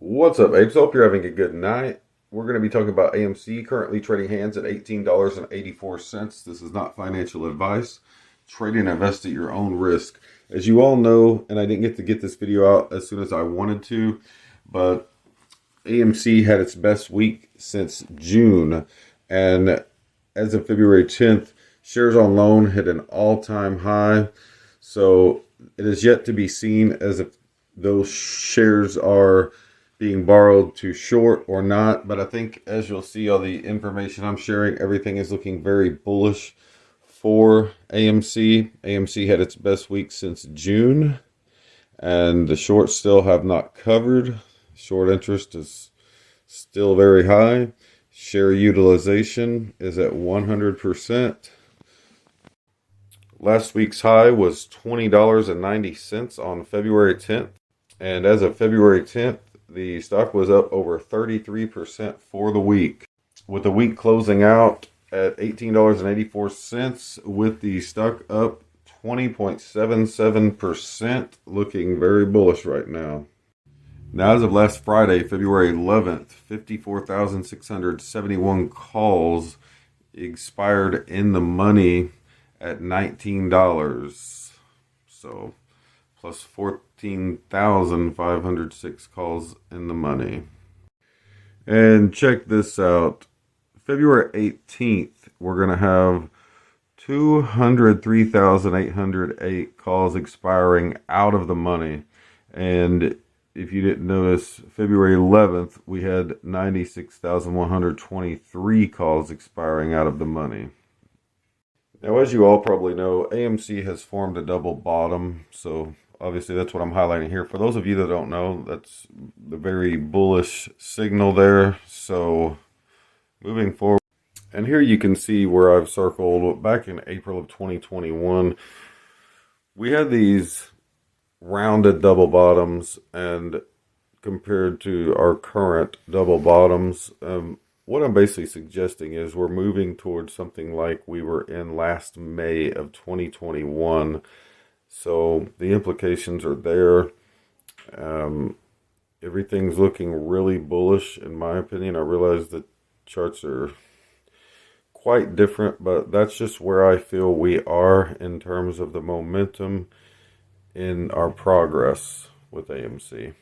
What's up, apes? Hope you're having a good night. We're going to be talking about AMC, currently trading hands at $18.84. This is not financial advice. Trade and invest at your own risk. As you all know, and I didn't get this video out as soon as I wanted to, but AMC had its best week since June. And as of February 10th, shares on loan hit an all-time high. So it is yet to be seen as if those shares are being borrowed to short or not, but I think as you'll see all the information I'm sharing, everything is looking very bullish for AMC. AMC had its best week since June, and the shorts still have not covered. Short interest is still very high. Share utilization is at 100%. Last week's high was $20.90 on February 10th, and as of February 10th, the stock was up over 33% for the week, with the week closing out at $18.84, with the stock up 20.77%, looking very bullish right now. Now, as of last Friday, February 11th, 54,671 calls expired in the money at $19. So plus 14,506 calls in the money. And check this out. February 18th, we're going to have 203,808 calls expiring out of the money. And if you didn't notice, February 11th, we had 96,123 calls expiring out of the money. Now, as you all probably know, AMC has formed a double bottom, so obviously that's what I'm highlighting here. For those of you that don't know, that's the very bullish signal there. So moving forward, and here you can see where I've circled back in April of 2021, we had these rounded double bottoms, and compared to our current double bottoms, what I'm basically suggesting is we're moving towards something like we were in last May of 2021. So the implications are there. Everything's looking really bullish, in my opinion. I realize the charts are quite different, but that's just where I feel we are in terms of the momentum in our progress with AMC.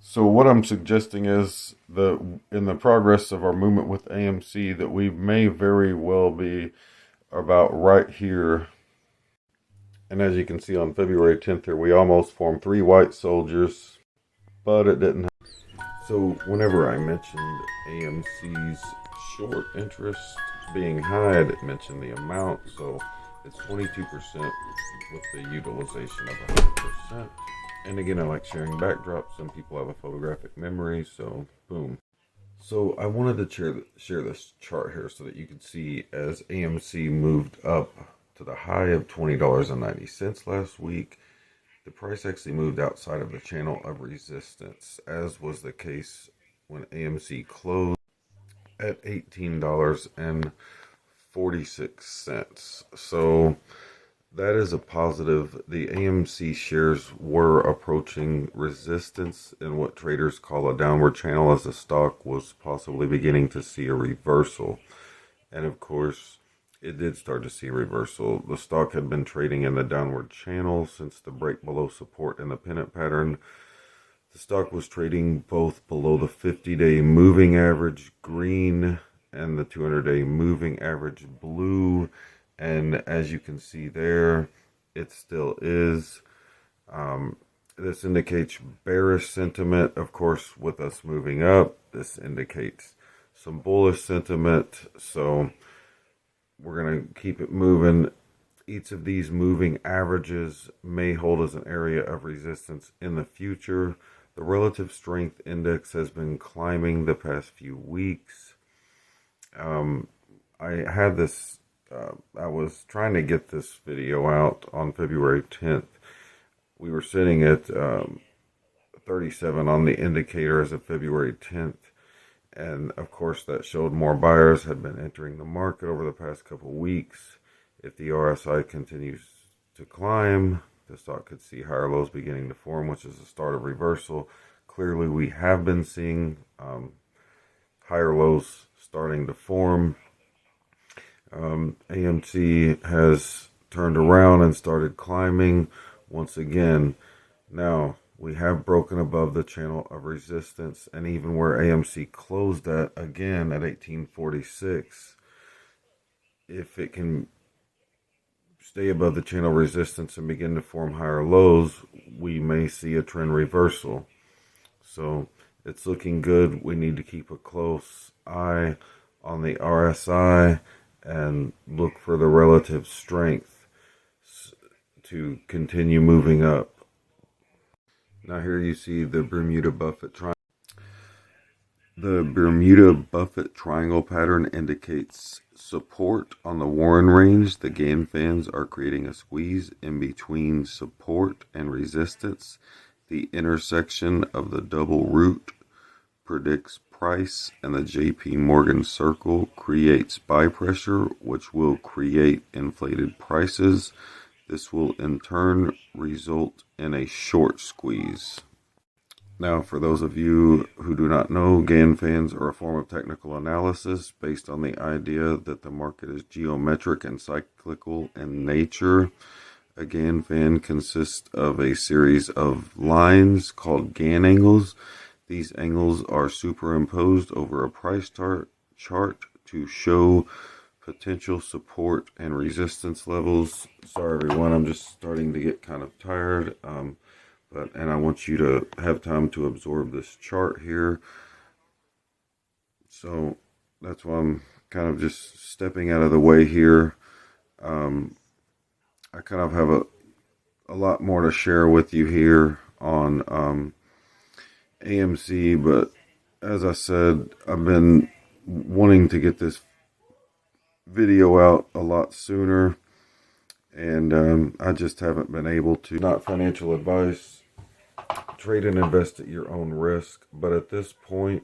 So what I'm suggesting is that in the progress of our movement with AMC, that we may very well be about right here. And as you can see on February 10th here, we almost formed 3 white soldiers, but it didn't happen. So whenever I mentioned AMC's short interest being high, I didn't mention the amount. So it's 22% with the utilization of 100%. And again, I like sharing backdrops. Some people have a photographic memory, so boom. So I wanted to share this chart here so that you could see as AMC moved up to the high of $20.90 last week, the price actually moved outside of the channel of resistance, as was the case when AMC closed at $18.46. So that is a positive. The AMC shares were approaching resistance in what traders call a downward channel, as the stock was possibly beginning to see a reversal. And of course, it did start to see a reversal. The stock had been trading in the downward channel since the break below support in the pennant pattern. The stock was trading both below the 50-day moving average green and the 200-day moving average blue. And as you can see there, it still is. This indicates bearish sentiment. Of course, with us moving up, this indicates some bullish sentiment. So we're going to keep it moving. Each of these moving averages may hold as an area of resistance in the future. The relative strength index has been climbing the past few weeks. I had this, I was trying to get this video out on February 10th. We were sitting at 37 on the indicator as of February 10th. And of course, that showed more buyers had been entering the market over the past couple of weeks. If the RSI continues to climb, the stock could see higher lows beginning to form, which is the start of reversal. clearly we have been seeing higher lows starting to form. AMC has turned around and started climbing once again. Now, we have broken above the channel of resistance, and even where AMC closed at, again, at 1846, if it can stay above the channel resistance and begin to form higher lows, we may see a trend reversal. So it's looking good. We need to keep a close eye on the RSI and look for the relative strength to continue moving up. Now here you see the Bermuda Buffett triangle. The Bermuda Buffett triangle pattern indicates support on the Warren range. The Gann fans are creating a squeeze in between support and resistance. The intersection of the double root predicts price, and the JP Morgan circle creates buy pressure, which will create inflated prices. This will in turn result in a short squeeze. Now, for those of you who do not know, Gann fans are a form of technical analysis based on the idea that the market is geometric and cyclical in nature. A Gann fan consists of a series of lines called Gann angles. These angles are superimposed over a price chart to show potential support and resistance levels. Sorry everyone, I'm just starting to get kind of tired, and I want you to have time to absorb this chart here. So that's why I'm kind of just stepping out of the way here. I kind of have a lot more to share with you here on AMC, but as I said, I've been wanting to get this video out a lot sooner, and I just haven't been able to. Not financial advice. Trade and invest at your own risk, but at this point,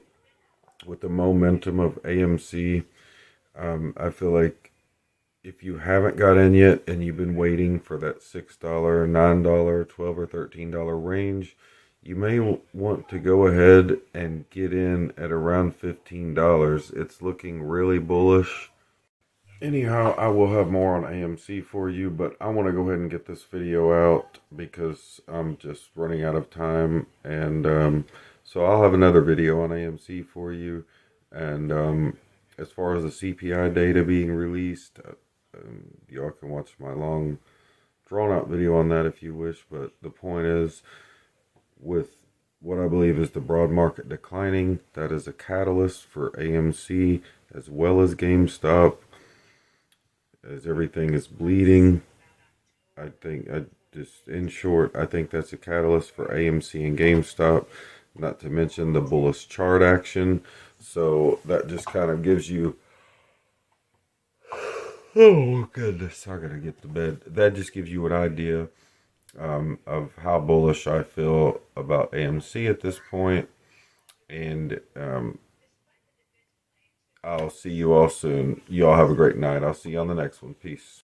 with the momentum of AMC, I feel like if you haven't got in yet and you've been waiting for that $6, $9, $12 or $13 range, you may want to go ahead and get in at around $15. It's looking really bullish. Anyhow, I will have more on AMC for you, but I want to go ahead and get this video out because I'm just running out of time. And so I'll have another video on AMC for you. And as far as the CPI data being released, y'all can watch my long, drawn-out video on that if you wish. But the point is, with what I believe is the broad market declining, that is a catalyst for AMC as well as GameStop. As everything is bleeding, in short, I think that's a catalyst for AMC and GameStop, not to mention the bullish chart action. So that just kind of gives you, oh goodness, I gotta get to bed. That just gives you an idea of how bullish I feel about AMC at this point. And I'll see you all soon. You all have a great night. I'll see you on the next one. Peace.